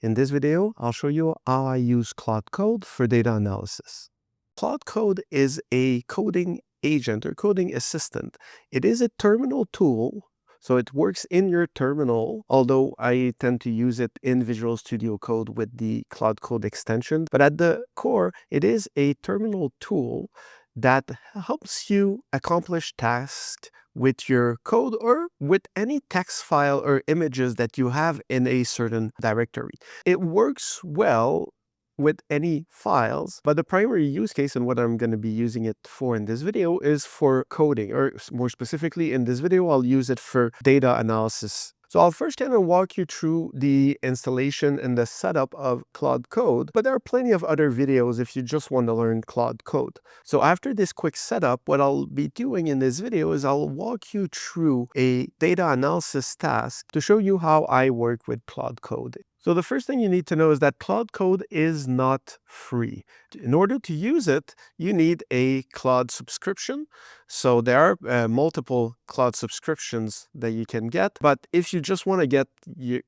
In this video, I'll show you how I use Claude Code for data analysis. Claude Code is a coding agent or coding assistant. It is a terminal tool, so it works in your terminal, although I tend to use it in Visual Studio Code with the Claude Code extension. But at the core, it is a terminal tool that helps you accomplish tasks with your code or with any text file or images that you have in a certain directory. It works well with any files, but the primary use case and what I'm going to be using it for in this video is for coding, or more specifically in this video, I'll use it for data analysis. So I'll first kind of walk you through the installation and the setup of Claude Code, but there are plenty of other videos if you just want to learn Claude Code. So after this quick setup, what I'll be doing in this video is I'll walk you through a data analysis task to show you how I work with Claude Code. So the first thing you need to know is that Claude Code is not free. In order to use it, you need a Claude subscription. So there are multiple Claude subscriptions that you can get. But if you just want to get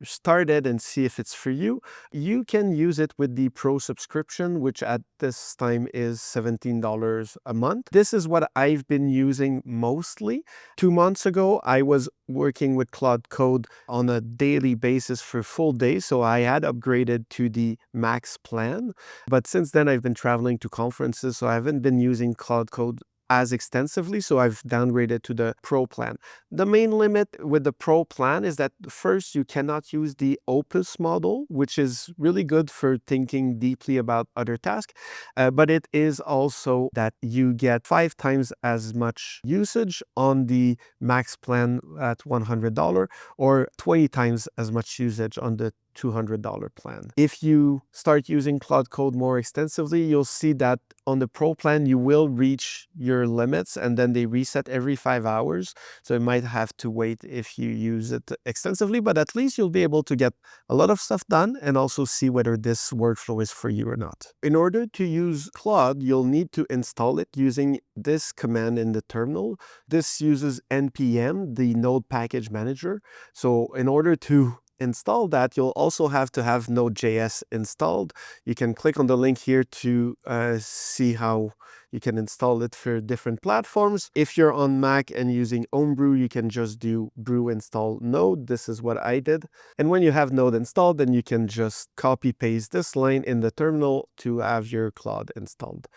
started and see if it's for you, you can use it with the Pro subscription, which at this time is $17 a month. This is what I've been using mostly. 2 months ago, I was working with Claude Code on a daily basis for full days. So I had upgraded to the max plan. But since then, I've been traveling to conferences, so I haven't been using Claude Code as extensively, so I've downgraded to the Pro plan. The main limit with the Pro plan is that first, you cannot use the Opus model, which is really good for thinking deeply about other tasks, but it is also that you get 5 times as much usage on the max plan at $100 or 20 times as much usage on the $200 plan. If you start using Claude Code more extensively, you'll see that on the Pro plan, you will reach your limits and then they reset every 5 hours. So you might have to wait if you use it extensively, but at least you'll be able to get a lot of stuff done and also see whether this workflow is for you or not. In order to use Claude, you'll need to install it using this command in the terminal. This uses npm, the Node Package Manager. So in order to install that, you'll also have to have Node.js installed. You can click on the link here to see how you can install it for different platforms. If you're on Mac and using Homebrew, you can just do brew install Node. This is what I did. And when you have Node installed, then you can just copy paste this line in the terminal to have your Claude installed.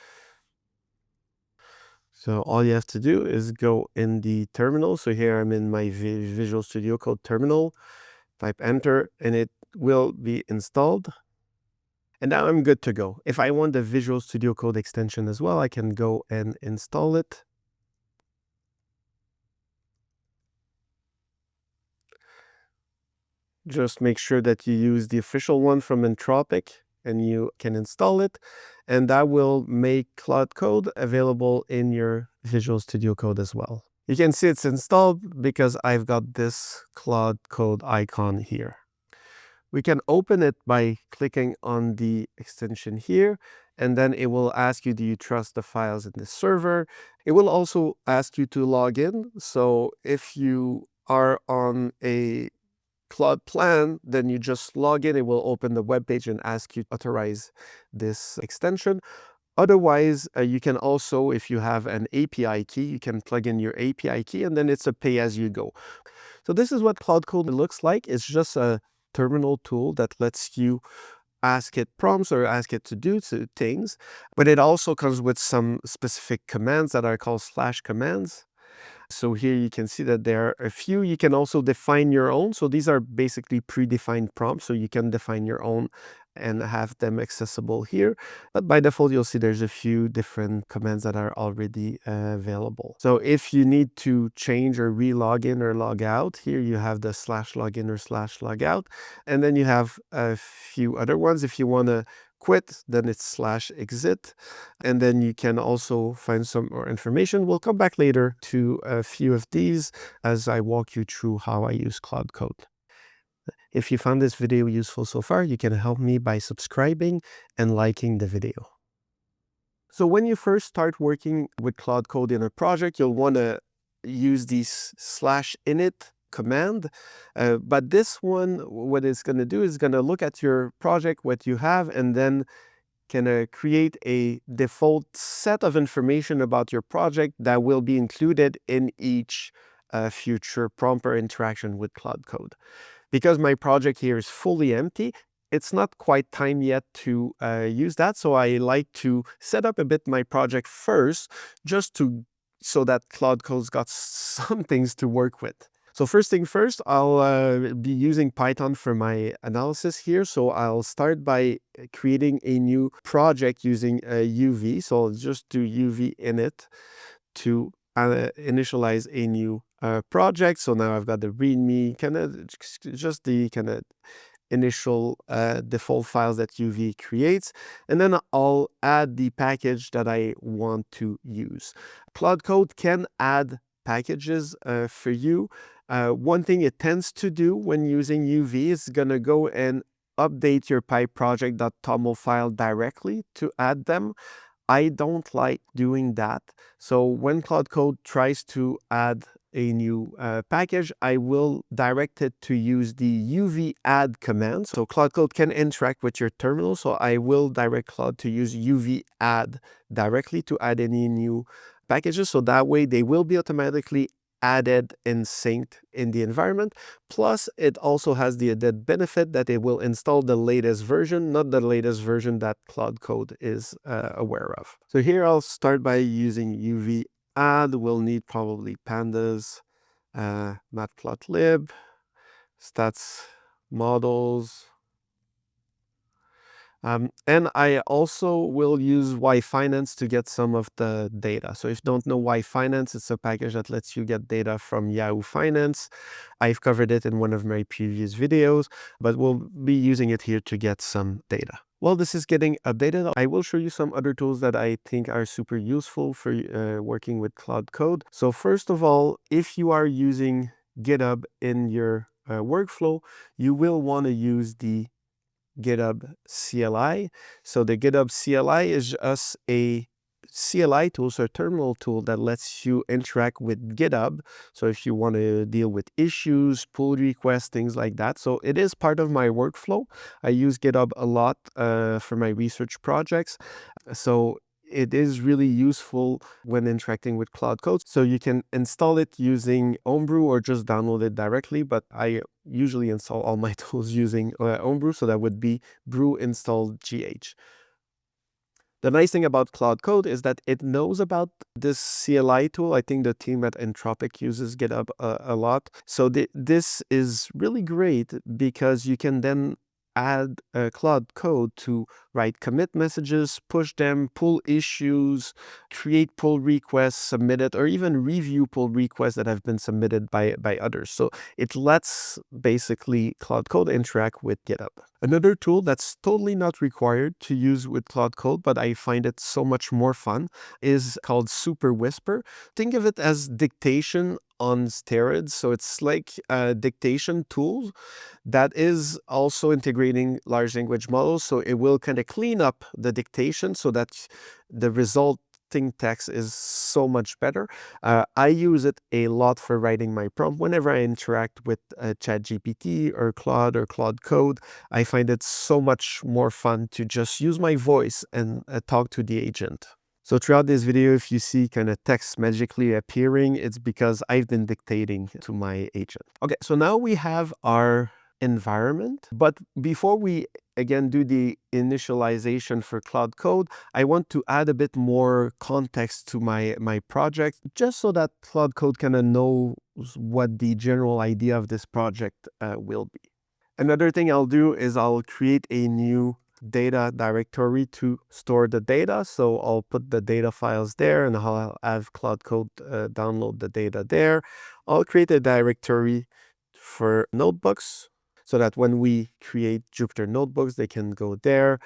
So all you have to do is go in the terminal. So here I'm in my Visual Studio Code terminal. Type enter and it will be installed. And now I'm good to go. If I want the Visual Studio Code extension as well, I can go and install it. Just make sure that you use the official one from Anthropic and you can install it. And that will make Claude Code available in your Visual Studio Code as well. You can see it's installed because I've got this Claude Code icon here. We can open it by clicking on the extension here, and then it will ask you, do you trust the files in the server? It will also ask you to log in. So if you are on a Claude plan, then you just log in. It will open the web page and ask you to authorize this extension. Otherwise, you can also, if you have an API key, you can plug in your API key and then it's a pay-as-you-go. So this is what Claude Code looks like. It's just a terminal tool that lets you ask it prompts or ask it to do things, but it also comes with some specific commands that are called / commands. So here you can see that there are a few. You can also define your own. So these are basically predefined prompts. So you can define your own and have them accessible here. But by default, you'll see there's a few different commands that are already available. So if you need to change or re-log in or log out, here you have the /login or /logout. And then you have a few other ones. If you want to quit, then it's /exit. And then you can also find some more information. We'll come back later to a few of these as I walk you through how I use Claude Code. If you found this video useful so far, you can help me by subscribing and liking the video. So when you first start working with Claude Code in a project, you'll want to use these /init command. But this one, what it's going to do is going to look at your project, what you have, and then can create a default set of information about your project that will be included in each future prompt or interaction with Claude Code. Because my project here is fully empty, it's not quite time yet to use that. So I like to set up a bit my project first, so that Claude Code's got some things to work with. So first thing first, I'll be using Python for my analysis here. So I'll start by creating a new project using UV. So I'll just do UV init to initialize a new project. So now I've got the README, just the initial default files that UV creates, and then I'll add the package that I want to use. Claude Code can add packages for you. One thing it tends to do when using UV is going to go and update your PyProject.toml file directly to add them. I don't like doing that. So when Claude Code tries to add a new package, I will direct it to use the UV add command. So Claude Code can interact with your terminal. So I will direct Claude to use UV add directly to add any new packages. So that way they will be automatically added and synced in the environment. Plus, it also has the added benefit that it will install the latest version, not the latest version that Claude Code is aware of. So here I'll start by using UV add. We'll need probably pandas, matplotlib, stats models. And I also will use yfinance to get some of the data. So if you don't know yfinance, it's a package that lets you get data from Yahoo Finance. I've covered it in one of my previous videos, but we'll be using it here to get some data. While this is getting updated, I will show you some other tools that I think are super useful for working with Claude Code. So first of all, if you are using GitHub in your workflow, you will want to use the GitHub CLI. So the GitHub CLI is just a CLI tool, so a terminal tool that lets you interact with GitHub. So if you want to deal with issues, pull requests, things like that. So it is part of my workflow. I use GitHub a lot for my research projects. So it is really useful when interacting with Claude Code. So you can install it using Homebrew or just download it directly, but I usually install all my tools using Homebrew, so that would be brew install gh. The nice thing about Claude Code is that it knows about this CLI tool. I think the team at Anthropic uses GitHub a lot. So this is really great because you can then add Claude Code to write commit messages, push them, pull issues, create pull requests, submit it, or even review pull requests that have been submitted by others. So it lets basically Claude Code interact with GitHub. Another tool that's totally not required to use with Claude Code, but I find it so much more fun, is called Super Whisper. Think of it as dictation on steroids. So it's like a dictation tool that is also integrating large language models. So it will kind of clean up the dictation so that the resulting text is so much better. I use it a lot for writing my prompt. Whenever I interact with ChatGPT or Claude Code, I find it so much more fun to just use my voice and talk to the agent. So throughout this video, if you see kind of text magically appearing, it's because I've been dictating to my agent. Okay, so now we have our environment. But before we again do the initialization for Claude Code, I want to add a bit more context to my project, just so that Claude Code kind of knows what the general idea of this project will be. Another thing I'll do is I'll create a new data directory to store the data. So I'll put the data files there and I'll have Claude Code download the data there. I'll create a directory for notebooks so that when we create Jupyter Notebooks, they can go there.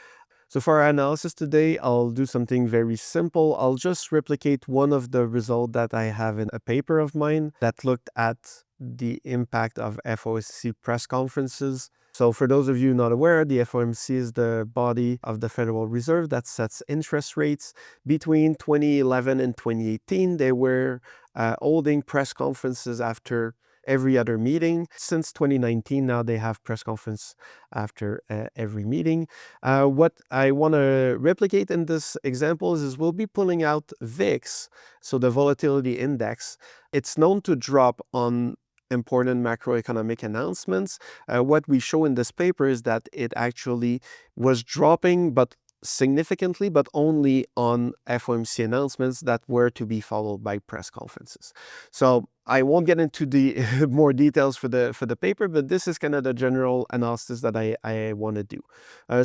So for our analysis today, I'll do something very simple. I'll just replicate one of the results that I have in a paper of mine that looked at the impact of FOMC press conferences. So for those of you not aware, the FOMC is the body of the Federal Reserve that sets interest rates. Between 2011 and 2018, they were holding press conferences after every other meeting. Since 2019 now, they have press conference after every meeting. What I want to replicate in this example is we'll be pulling out VIX, so the volatility index. It's known to drop on important macroeconomic announcements. What we show in this paper is that it actually was dropping, but significantly, but only on FOMC announcements that were to be followed by press conferences. So I won't get into the more details for the paper, but this is kind of the general analysis that I want to do.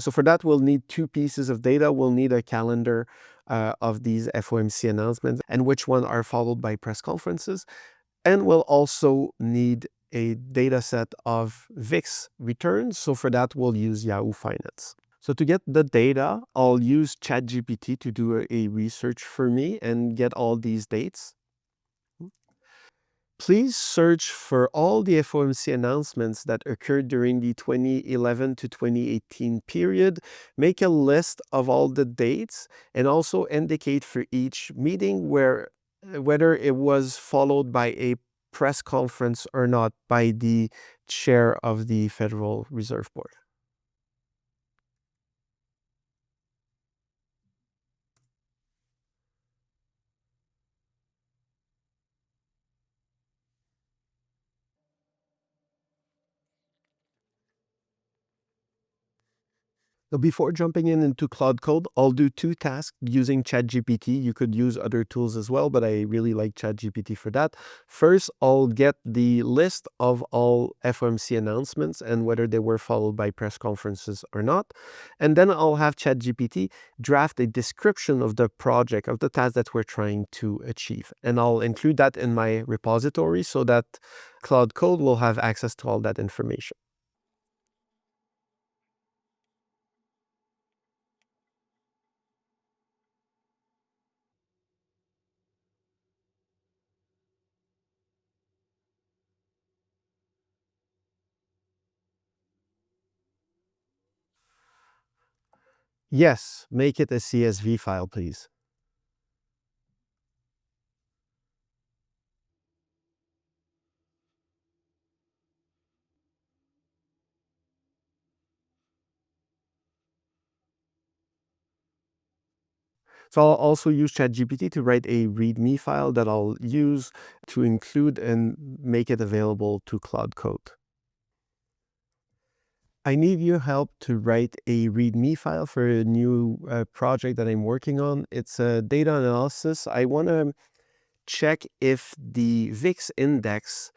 So for that, we'll need two pieces of data. We'll need a calendar of these FOMC announcements and which one are followed by press conferences. And we'll also need a data set of VIX returns. So for that, we'll use Yahoo Finance. So to get the data, I'll use ChatGPT to do a research for me and get all these dates. Please search for all the FOMC announcements that occurred during the 2011 to 2018 period. Make a list of all the dates and also indicate for each meeting whether it was followed by a press conference or not by the chair of the Federal Reserve Board. So before jumping into Claude Code, I'll do two tasks using ChatGPT. You could use other tools as well, but I really like ChatGPT for that. First, I'll get the list of all FOMC announcements and whether they were followed by press conferences or not. And then I'll have ChatGPT draft a description of the project, of the task that we're trying to achieve. And I'll include that in my repository so that Claude Code will have access to all that information. Yes, make it a CSV file, please. So I'll also use ChatGPT to write a README file that I'll use to include and make it available to Claude Code. I need your help to write a README file for a new project that I'm working on. It's a data analysis. I want to check if the VIX index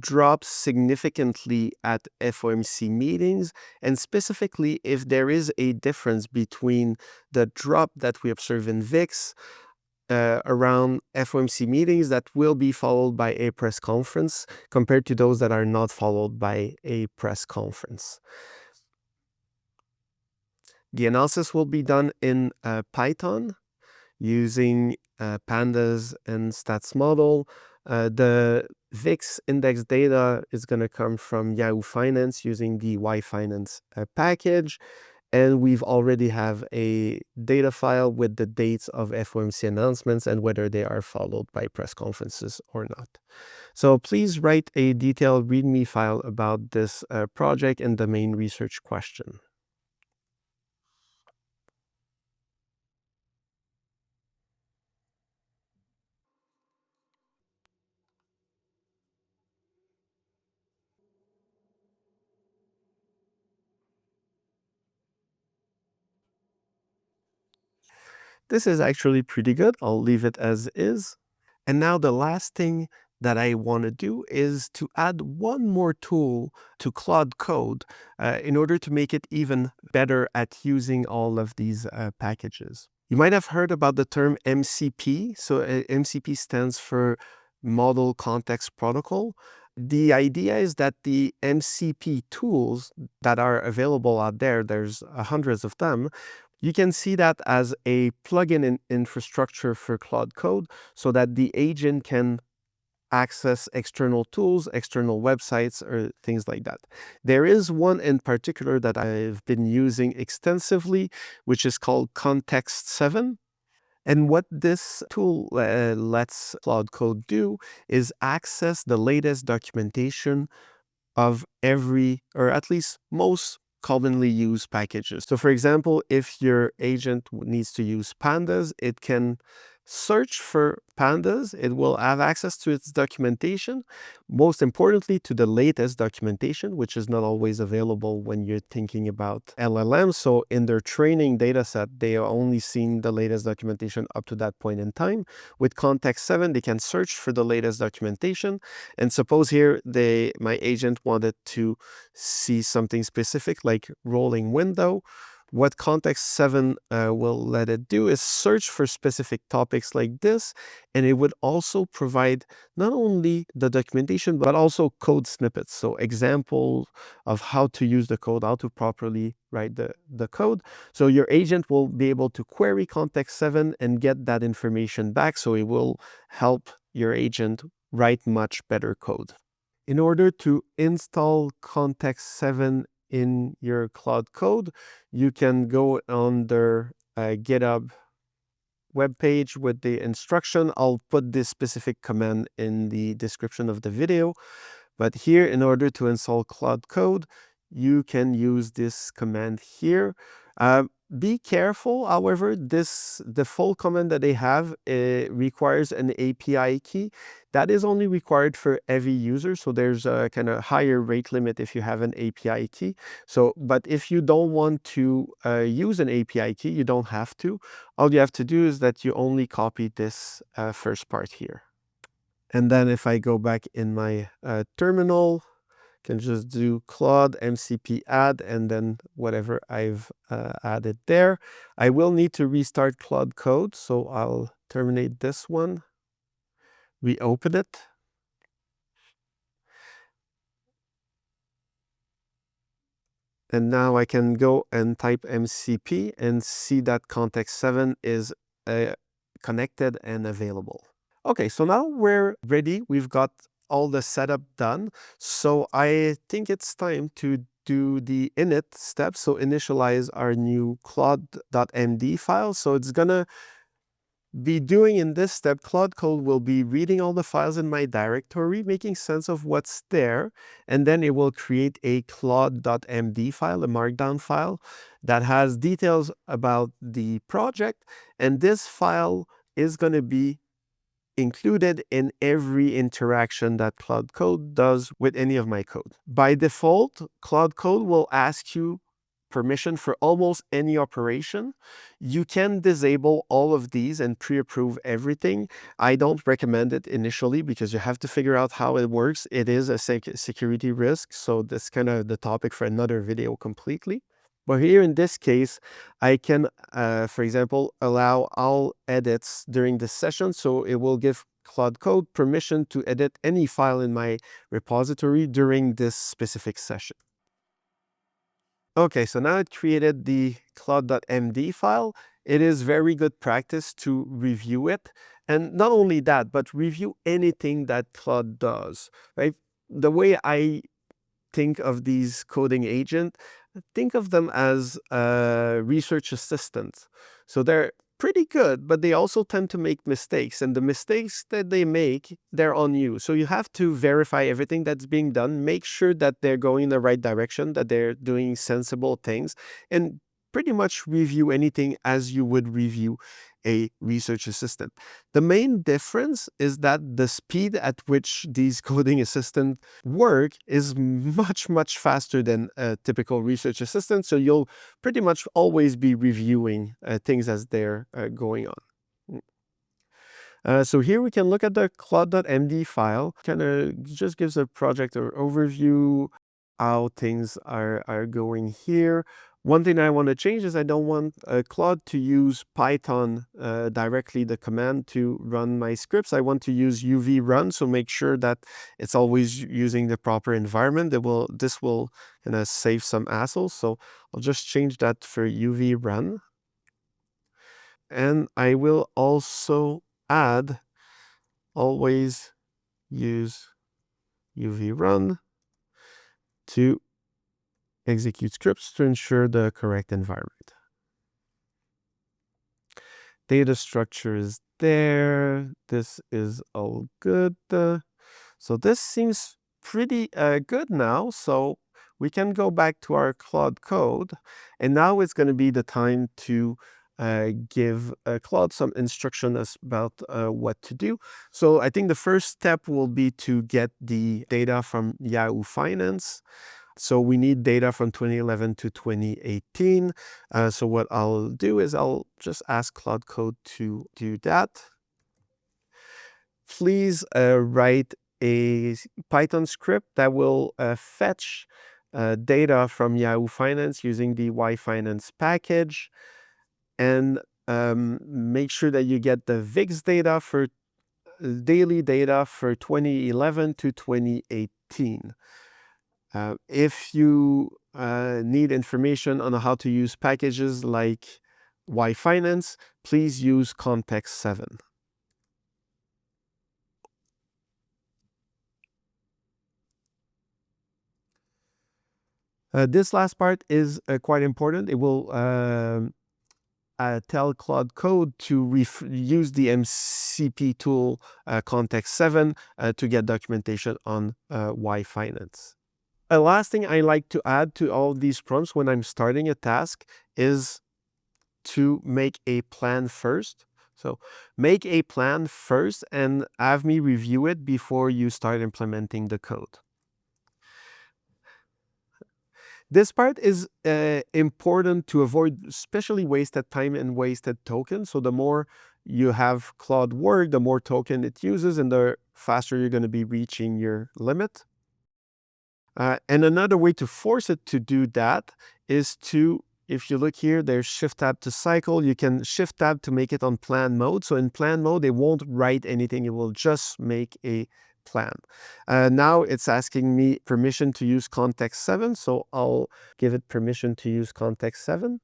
drops significantly at FOMC meetings, and specifically if there is a difference between the drop that we observe in VIX around FOMC meetings that will be followed by a press conference compared to those that are not followed by a press conference. The analysis will be done in Python using pandas and stats model. The VIX index data is going to come from Yahoo Finance using the Y Finance package. And we've already have a data file with the dates of FOMC announcements and whether they are followed by press conferences or not. So please write a detailed README file about this project and the main research question. This is actually pretty good. I'll leave it as is. And now the last thing that I want to do is to add one more tool to Claude Code in order to make it even better at using all of these packages. You might have heard about the term MCP. So MCP stands for Model Context Protocol. The idea is that the MCP tools that are available out there, there's hundreds of them, you can see that as a plugin infrastructure for Claude Code so that the agent can access external tools, external websites, or things like that. There is one in particular that I've been using extensively, which is called Context7. And what this tool lets Claude Code do is access the latest documentation of every, or at least most commonly used packages. So for example, if your agent needs to use pandas, it can search for pandas. It will have access to its documentation, most importantly to the latest documentation, which is not always available when you're thinking about LLMs. So in their training data set, they are only seeing the latest documentation up to that point in time. With Context7, they can search for the latest documentation. And suppose here my agent wanted to see something specific like rolling window. What Context7 will let it do is search for specific topics like this, and it would also provide not only the documentation, but also code snippets. So examples of how to use the code, how to properly write the code. So your agent will be able to query Context7 and get that information back. So it will help your agent write much better code. In order to install Context7 in your Claude Code, you can go on their GitHub webpage with the instruction. I'll put this specific command in the description of the video. But here, in order to install Claude Code, you can use this command here. Be careful, however, the full command that they have requires an API key. That is only required for every user, so there's a kind of higher rate limit if you have an API key. So, but if you don't want to use an API key, you don't have to. All you have to do is that you only copy this first part here. And then if I go back in my terminal, can just do Claude MCP add and then whatever I've added there. I will need to restart Claude Code, so I'll terminate this one, reopen it. And now I can go and type MCP and see that Context7 is connected and available. Okay, so now we're ready. We've got all the setup done. So I think it's time to do the init step. So initialize our new claude.md file. So it's gonna be doing in this step, Claude Code will be reading all the files in my directory, making sense of what's there, and then it will create a claude.md file, a markdown file that has details about the project, and this file is going to be included in every interaction that Claude Code does with any of my code. By default, Claude Code will ask you permission for almost any operation. You can disable all of these and pre-approve everything. I don't recommend it initially because you have to figure out how it works. It is a security risk, so that's kind of the topic for another video completely. But here in this case, I can, for example, allow all edits during this session. So it will give Claude Code permission to edit any file in my repository during this specific session. Okay, so now it created the claude.md file. It is very good practice to review it. And not only that, but review anything that Claude does, right? The way I think of these coding agents, think of them as research assistants. So they're pretty good, but they also tend to make mistakes. And the mistakes that they make, they're on you. So you have to verify everything that's being done, make sure that they're going in the right direction, that they're doing sensible things, and pretty much review anything as you would review a research assistant. The main difference is that the speed at which these coding assistants work is much, much faster than a typical research assistant. So you'll pretty much always be reviewing things as they're going on. So here we can look at the claude.md file. Kind of just gives a project overview, how things are going here. One thing I want to change is I don't want Claude to use Python directly, the command to run my scripts. I want to use UV run, so make sure that it's always using the proper environment. This will kind of save some hassle. So I'll just change that for UV run. And I will also add always use UV run to execute scripts to ensure the correct environment. Data structure is there. This is all good. So this seems pretty good now. So we can go back to our Claude Code. And now it's going to be the time to give Claude some instructions about what to do. So I think the first step will be to get the data from Yahoo Finance. So we need data from 2011 to 2018. So what I'll do is I'll just ask Claude Code to do that. Please write a Python script that will fetch data from Yahoo Finance using the YFinance package, and make sure that you get the VIX data for daily data for 2011 to 2018. If you need information on how to use packages like YFinance, please use Context7. This last part is quite important. It will tell Claude Code to use the MCP tool Context7 to get documentation on YFinance. A last thing I like to add to all these prompts when I'm starting a task is to make a plan first. So make a plan first and have me review it before you start implementing the code. This part is important to avoid especially wasted time and wasted tokens. So the more you have Claude work, the more token it uses and the faster you're going to be reaching your limit. And another way to force it to do that is to, if you look here, there's Shift Tab to cycle. You can Shift Tab to make it on plan mode. So in plan mode, it won't write anything. It will just make a plan. Now it's asking me permission to use Context7. So I'll give it permission to use Context7.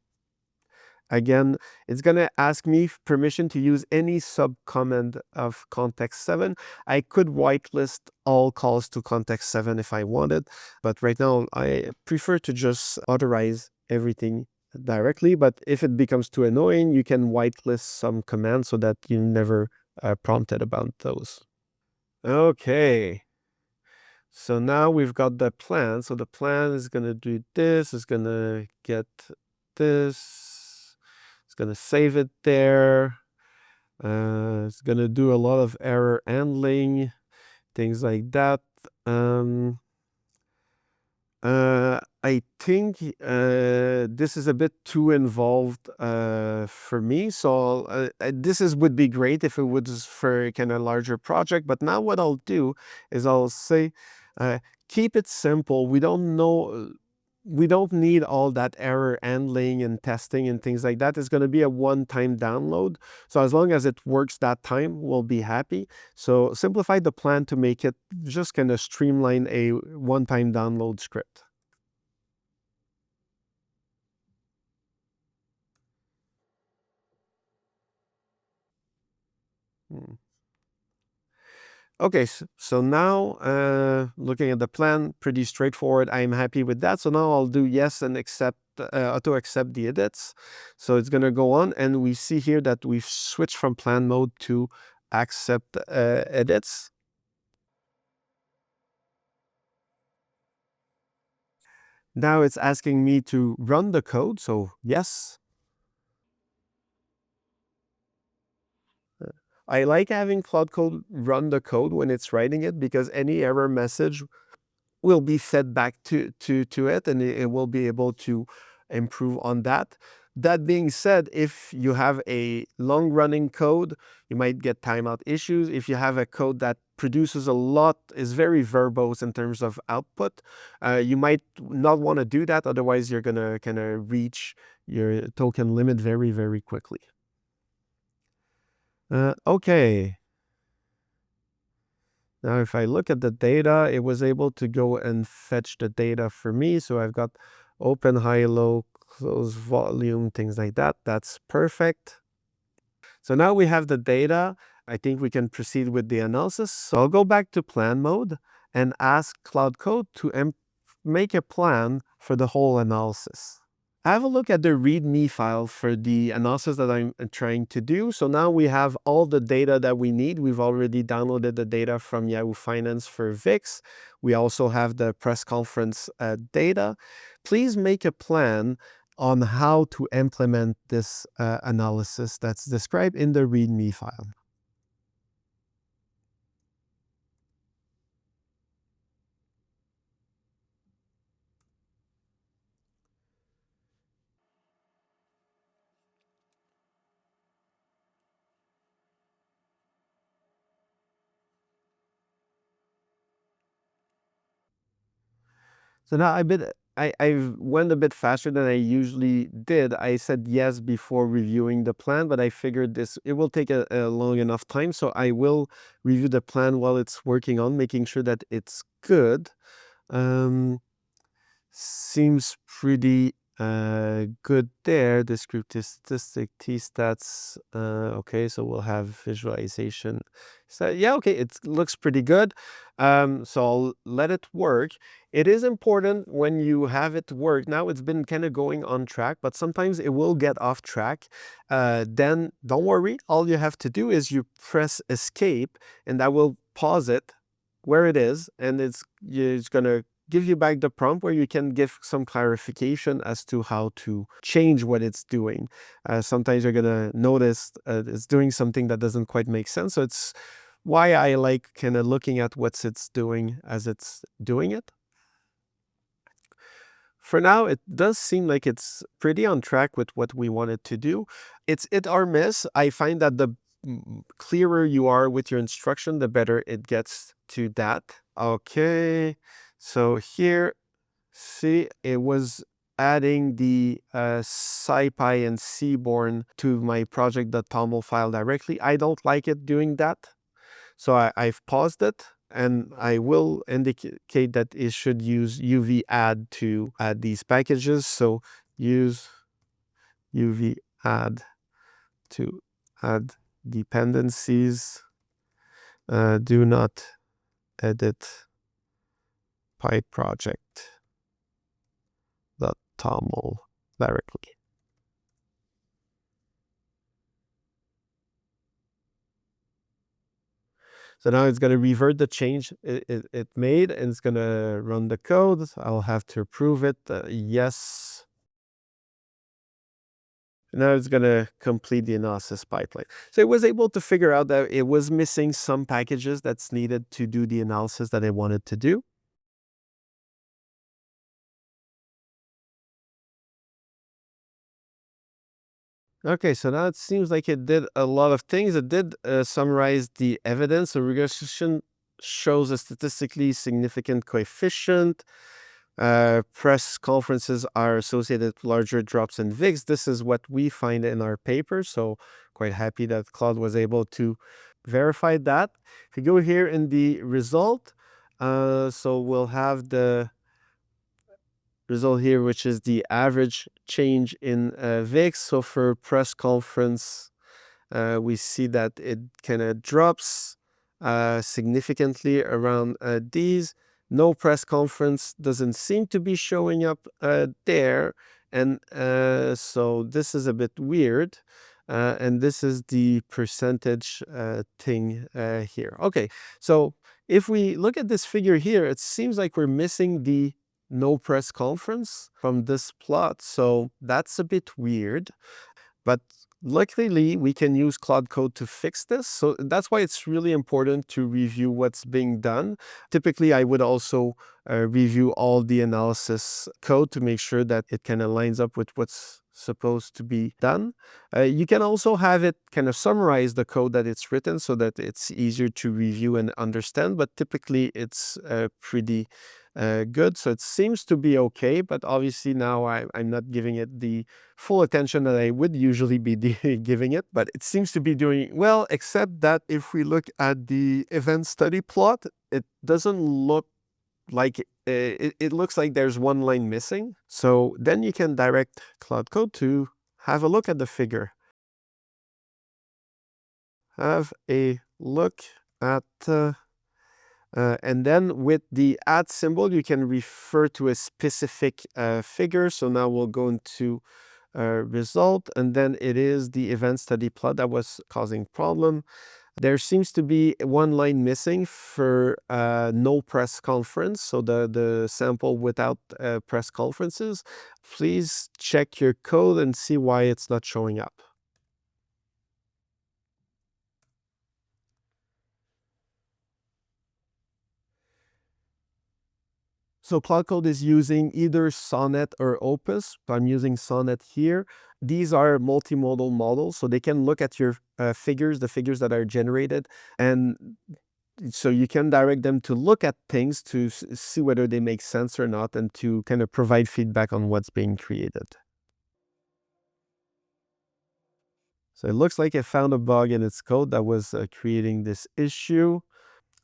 Again, it's going to ask me permission to use any subcommand of Context7. I could whitelist all calls to Context7 if I wanted, but right now I prefer to just authorize everything directly. But if it becomes too annoying, you can whitelist some commands so that you never prompted about those. Okay. So now we've got the plan. So the plan is going to do this, is going to get this. It's going to save it there. It's going to do a lot of error handling, things like that. I think this is a bit too involved for me. So would be great if it was for a kind of larger project. But now what I'll do is I'll say, keep it simple. We don't need all that error handling and testing and things like that. It's going to be a one-time download. So as long as it works that time, we'll be happy. So simplify the plan to make it just kind of streamline a one-time download script. Okay, so now looking at the plan, pretty straightforward. I'm happy with that. So now I'll do yes and auto accept the edits. So it's going to go on, and we see here that we've switched from plan mode to accept edits. Now it's asking me to run the code. So yes. I like having Claude Code run the code when it's writing it, because any error message will be fed back to it, and it will be able to improve on that. That being said, if you have a long-running code, you might get timeout issues. If you have a code that produces a lot, is very verbose in terms of output, you might not want to do that. Otherwise, you're going to kind of reach your token limit very, very quickly. Okay. Now, if I look at the data, it was able to go and fetch the data for me. So I've got open, high, low, close volume, things like that. That's perfect. So now we have the data. I think we can proceed with the analysis. So I'll go back to plan mode and ask Claude Code to make a plan for the whole analysis. Have a look at the README file for the analysis that I'm trying to do. So now we have all the data that we need. We've already downloaded the data from Yahoo Finance for VIX. We also have the press conference data. Please make a plan on how to implement this analysis that's described in the README file. So now I went a bit faster than I usually did. I said yes before reviewing the plan, but I figured it will take a long enough time. So I will review the plan while it's working on making sure that it's good. Seems pretty good there. Descriptive statistic, T-stats. Okay, so we'll have visualization. So yeah, okay, it looks pretty good. So I'll let it work. It is important when you have it work. Now it's been kind of going on track, but sometimes it will get off track. Then don't worry. All you have to do is you press escape, and that will pause it where it is, and it's going to give you back the prompt where you can give some clarification as to how to change what it's doing. Sometimes you're going to notice it's doing something that doesn't quite make sense. So it's why I like kind of looking at what it's doing as it's doing it. For now, it does seem like it's pretty on track with what we wanted to do. It's hit or miss. I find that the clearer you are with your instruction, the better it gets to that. Okay. So here, see, it was adding the SciPy and Seaborn to my project.toml file directly. I don't like it doing that. So I've paused it, and I will indicate that it should use UV add to add these packages. So use UV add to add dependencies. Do not edit PyProject.toml directly. So now it's going to revert the change it made, and it's going to run the code. I'll have to approve it. Yes. Now it's going to complete the analysis pipeline. So it was able to figure out that it was missing some packages that's needed to do the analysis that it wanted to do. Okay, so now it seems like it did a lot of things. It did summarize the evidence. So regression shows a statistically significant coefficient. Press conferences are associated with larger drops in VIX. This is what we find in our paper. So quite happy that Claude was able to verify that. If you go here in the result, so we'll have the result here, which is the average change in VIX. So for press conference, we see that it kind of drops significantly around these. No press conference doesn't seem to be showing up there. And so this is a bit weird. And this is the percentage thing here. Okay, so if we look at this figure here, it seems like we're missing the no press conference from this plot. So that's a bit weird. But luckily, we can use Claude Code to fix this. So that's why it's really important to review what's being done. Typically, I would also review all the analysis code to make sure that it kind of lines up with what's supposed to be done. You can also have it kind of summarize the code that it's written so that it's easier to review and understand. But typically, it's pretty good. So it seems to be okay, but obviously now I'm not giving it the full attention that I would usually be giving it, but it seems to be doing well, except that if we look at the event study plot, it doesn't look like it looks like there's one line missing. So then you can direct Claude Code to have a look at the figure. Have a look at And then with the add symbol, you can refer to a specific figure. So now we'll go into result, and then it is the event study plot that was causing problem. There seems to be one line missing for no press conference, so the sample without press conferences. Please check your code and see why it's not showing up. So Claude Code is using either Sonnet or Opus. I'm using Sonnet here. These are multimodal models, so they can look at your figures, the figures that are generated, and so you can direct them to look at things to see whether they make sense or not, and to kind of provide feedback on what's being created. So it looks like it found a bug in its code that was creating this issue.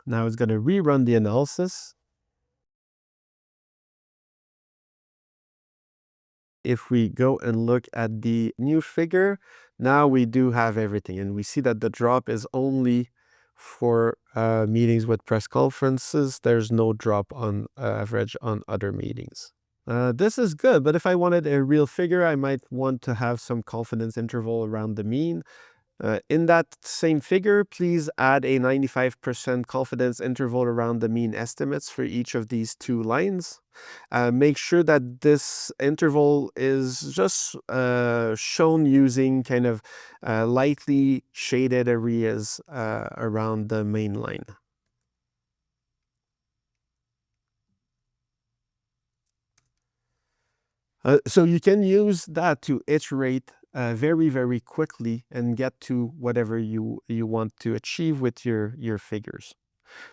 Now it's going to rerun the analysis. If we go and look at the new figure, now we do have everything. And we see that the drop is only for meetings with press conferences. There's no drop on average on other meetings. This is good, but if I wanted a real figure, I might want to have some confidence interval around the mean. In that same figure, please add a 95% confidence interval around the mean estimates for each of these two lines. Make sure that this interval is just shown using kind of lightly shaded areas around the main line. So you can use that to iterate very, very quickly and get to whatever you want to achieve with your figures.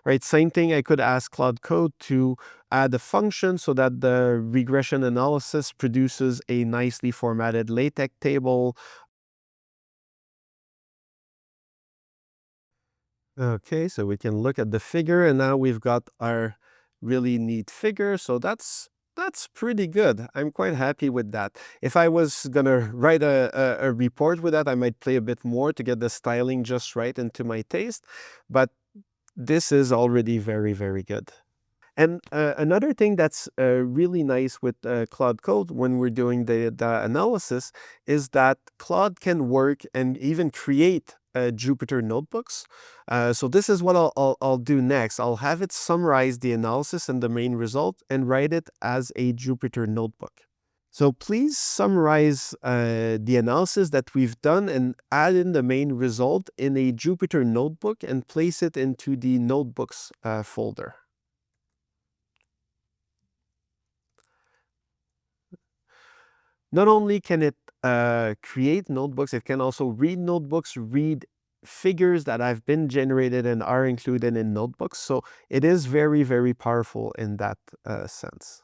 Right, same thing, I could ask Claude Code to add a function so that the regression analysis produces a nicely formatted LaTeX table. Okay, so we can look at the figure, and now we've got our really neat figure. So that's pretty good. I'm quite happy with that. If I was gonna write a report with that, I might play a bit more to get the styling just right into my taste, but this is already very, very good. And another thing that's really nice with Claude Code when we're doing the analysis is that Claude can work and even create Jupyter Notebooks. So this is what I'll do next. I'll have it summarize the analysis and the main result and write it as a Jupyter Notebook. So please summarize the analysis that we've done and add in the main result in a Jupyter Notebook and place it into the Notebooks folder. Not only can it create notebooks, it can also read notebooks, read figures that have been generated and are included in notebooks. So it is very, very powerful in that sense.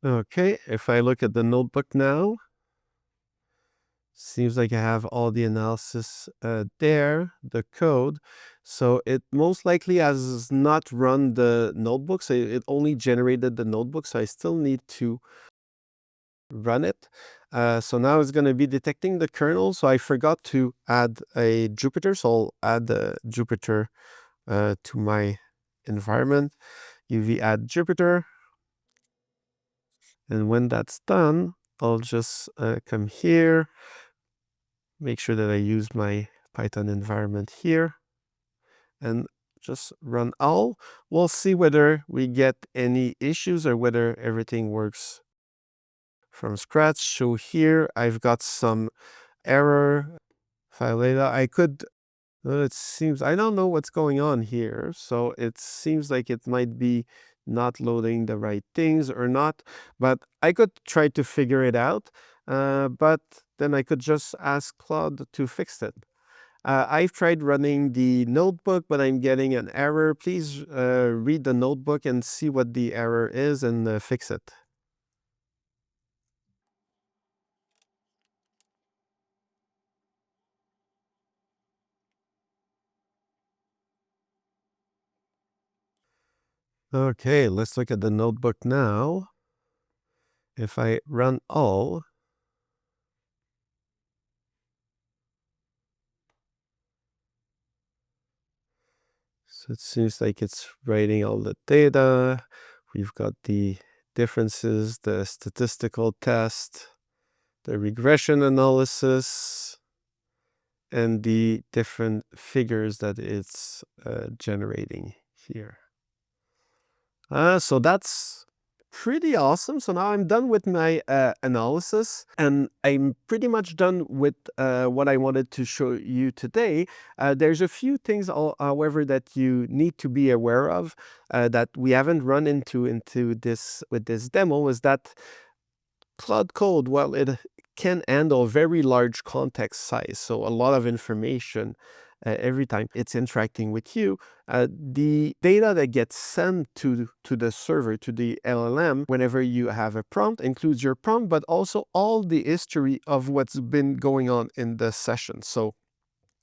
Okay, if I look at the notebook now, seems like I have all the analysis there, the code. So it most likely has not run the notebook. So it only generated the notebook. So I still need to run it. So now it's going to be detecting the kernel. So I forgot to add a Jupyter. So I'll add the Jupyter to my environment. UV add Jupyter. And when that's done, I'll just come here, make sure that I use my Python environment here, and just run all. We'll see whether we get any issues or whether everything works from scratch. So here I've got some error file data. I could, it seems, I don't know what's going on here. So it seems like it might be not loading the right things or not, but I could try to figure it out. But then I could just ask Claude to fix it. I've tried running the notebook, but I'm getting an error. Please read the notebook and see what the error is and fix it. Okay, let's look at the notebook now. If I run all, so it seems like it's writing all the data. We've got the differences, the statistical test, the regression analysis, and the different figures that it's generating here. So that's pretty awesome. So now I'm done with my analysis, and I'm pretty much done with what I wanted to show you today. There's a few things, however, that you need to be aware of that we haven't run into this with this demo. Is that Claude Code, well, it can handle very large context size, so a lot of information every time it's interacting with you. The data that gets sent to the server, to the LLM, whenever you have a prompt, includes your prompt, but also all the history of what's been going on in the session. So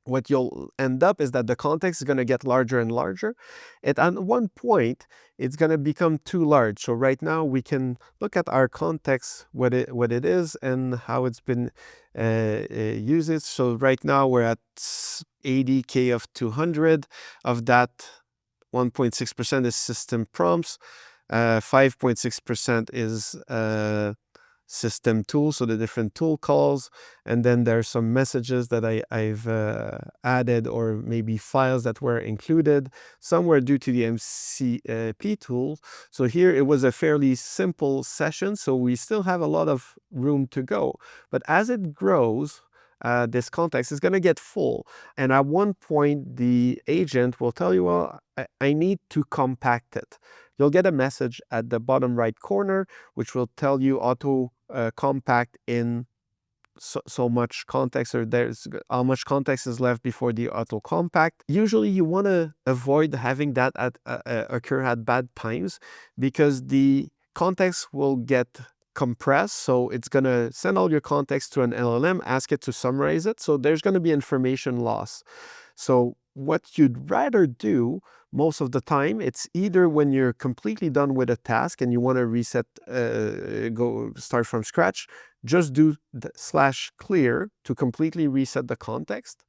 what you'll end up is that the context is going to get larger and larger. And at one point, it's going to become too large. So right now, we can look at our context, what it is, and how it's been used. So right now, we're at 80K of 200. Of that, 1.6% is system prompts. 5.6% is system tools, so the different tool calls, and then there's some messages that I've added, or maybe files that were included. Some were due to the MCP tool. So here it was a fairly simple session, so we still have a lot of room to go. But as it grows, this context is going to get full. And at one point, the agent will tell you, well, I need to compact it. You'll get a message at the bottom right corner, which will tell you auto compact in so much context, or there's how much context is left before the auto compact. Usually you want to avoid having that occur at bad times, because the context will get compressed. So it's going to send all your context to an LLM, ask it to summarize it. So there's going to be information loss. So what you'd rather do most of the time, it's either when you're completely done with a task and you want to reset, go start from scratch, just do /clear to completely reset the context.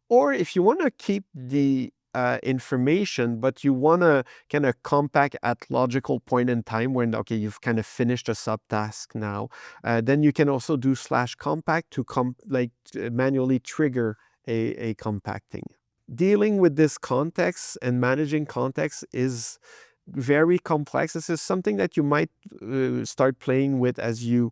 Or if you want to keep the information, but you want to kind of compact at logical point in time when, okay, you've kind of finished a subtask now, then you can also do /compact to manually trigger a compacting. Dealing with this context and managing context is very complex. This is something that you might start playing with as you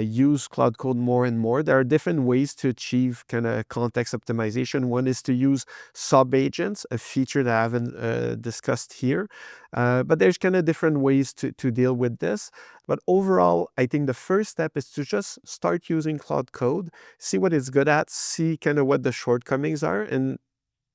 use Claude Code more and more. There are different ways to achieve kind of context optimization. One is to use sub-agents, a feature that I haven't discussed here. But there's kind of different ways to deal with this. But overall, I think the first step is to just start using Claude Code, see what it's good at, see kind of what the shortcomings are, and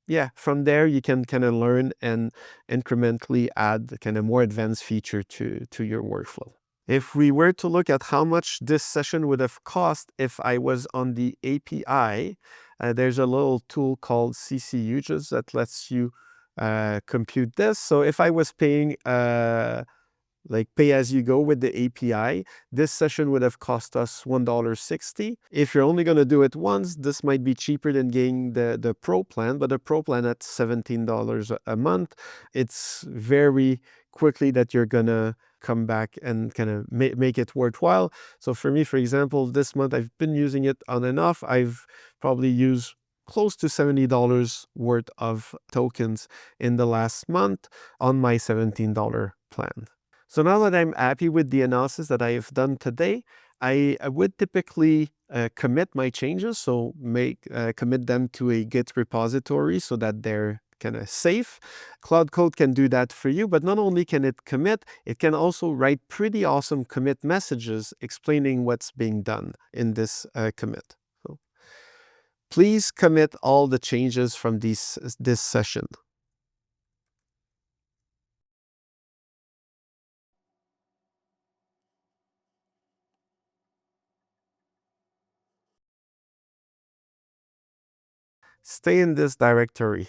yeah, from there you can kind of learn and incrementally add kind of more advanced feature to your workflow. If we were to look at how much this session would have cost if I was on the API, there's a little tool called CC Uses that lets you compute this. So if I was paying like pay as you go with the API, this session would have cost us $1.60. If you're only going to do it once, this might be cheaper than getting the Pro plan, but the Pro plan at $17 a month, it's very quickly that you're going to come back and kind of make it worthwhile. So for me, for example, this month I've been using it on and off. I've probably used close to $70 worth of tokens in the last month on my $17 plan. So now that I'm happy with the analysis that I have done today, I would typically commit my changes, so commit them to a Git repository so that they're kind of safe. Claude Code can do that for you, but not only can it commit, it can also write pretty awesome commit messages explaining what's being done in this commit. So please commit all the changes from this session. Stay in this directory.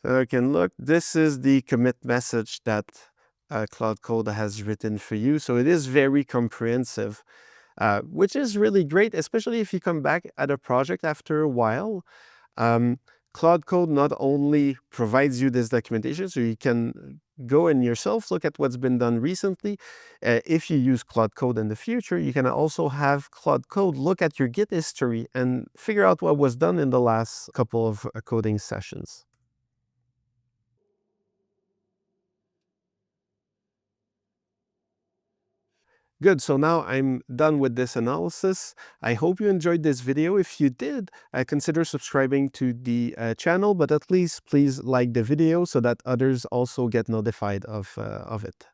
So I can look. This is the commit message that Claude Code has written for you. So it is very comprehensive, which is really great, especially if you come back at a project after a while. Claude Code not only provides you this documentation, so you can go and yourself look at what's been done recently. If you use Claude Code in the future, you can also have Claude Code look at your Git history and figure out what was done in the last couple of coding sessions. Good, so now I'm done with this analysis. I hope you enjoyed this video. If you did, consider subscribing to the channel, but at least please like the video so that others also get notified of it.